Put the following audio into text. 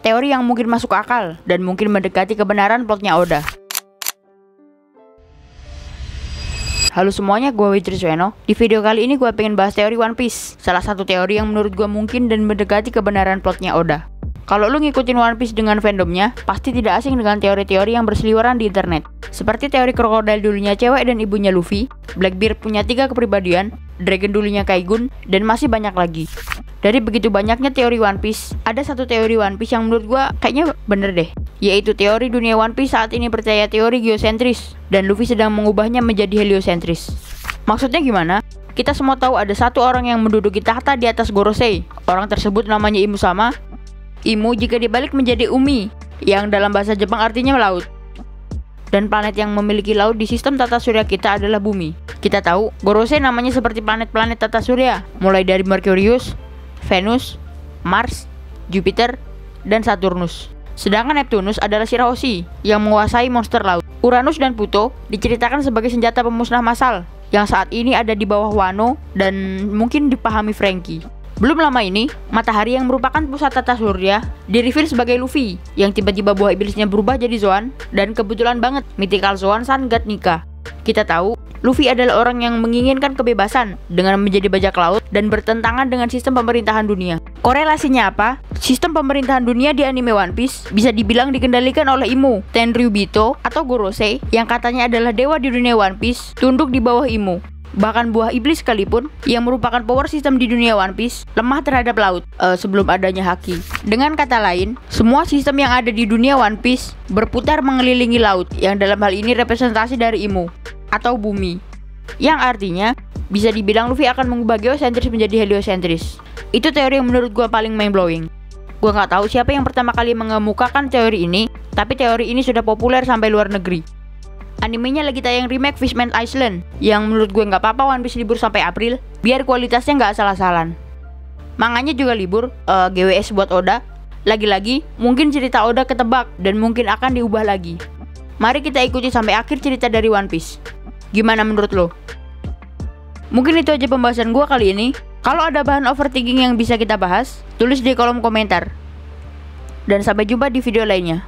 teori yang mungkin masuk akal dan mungkin mendekati kebenaran plotnya Oda. Halo semuanya, gue Wijrisweno. Di video kali ini gue pengen bahas teori One Piece. Salah satu teori yang menurut gue mungkin dan mendekati kebenaran plotnya Oda. Kalau lu ngikutin One Piece dengan fandomnya, pasti tidak asing dengan teori-teori yang berseliweran di internet. Seperti teori krokodil dulunya cewek dan ibunya Luffy, Blackbeard punya 3 kepribadian, Dragon dulunya Kaigun, dan masih banyak lagi. Dari begitu banyaknya teori One Piece, ada satu teori One Piece yang menurut gua kayaknya bener deh, yaitu teori dunia One Piece saat ini percaya teori geosentris, dan Luffy sedang mengubahnya menjadi heliosentris. Maksudnya gimana? Kita semua tahu ada satu orang yang menduduki tahta di atas Gorosei. Orang tersebut namanya Imu sama. Imu jika dibalik menjadi Umi, yang dalam bahasa Jepang artinya laut. Dan planet yang memiliki laut di sistem tata surya kita adalah bumi. Kita tahu, Gorosei namanya seperti planet-planet tata surya, mulai dari Merkurius, Venus, Mars, Jupiter, dan Saturnus. Sedangkan Neptunus adalah Shirahoshi yang menguasai monster laut. Uranus dan Pluto diceritakan sebagai senjata pemusnah massal yang saat ini ada di bawah Wano dan mungkin dipahami Franky. Belum lama ini, matahari yang merupakan pusat tata surya di-reveal sebagai Luffy yang tiba-tiba buah iblisnya berubah jadi Zoan, dan kebetulan banget mythical Zoan Sun God nikah. Kita tahu, Luffy adalah orang yang menginginkan kebebasan dengan menjadi bajak laut dan bertentangan dengan sistem pemerintahan dunia. Korelasinya apa? Sistem pemerintahan dunia di anime One Piece bisa dibilang dikendalikan oleh Imu, Tenryubito atau Gorosei yang katanya adalah dewa di dunia One Piece, tunduk di bawah Imu. Bahkan buah iblis sekalipun, yang merupakan power system di dunia One Piece, lemah terhadap laut sebelum adanya haki. Dengan kata lain, semua sistem yang ada di dunia One Piece berputar mengelilingi laut, yang dalam hal ini representasi dari Imu atau bumi. Yang artinya, bisa dibilang Luffy akan mengubah geosentris menjadi heliosentris. Itu teori yang menurut gue paling mind-blowing. Gue nggak tahu siapa yang pertama kali mengemukakan teori ini, tapi teori ini sudah populer sampai luar negeri. Animenya lagi tayang remake Fishman Island, yang menurut gue nggak apa-apa One Piece libur sampai April, biar kualitasnya nggak asal-asalan. Manganya juga libur, GWS buat Oda. Lagi-lagi, mungkin cerita Oda ketebak dan mungkin akan diubah lagi. Mari kita ikuti sampai akhir cerita dari One Piece. Gimana menurut lo? Mungkin itu aja pembahasan gue kali ini. Kalau ada bahan overthinking yang bisa kita bahas, tulis di kolom komentar. Dan sampai jumpa di video lainnya.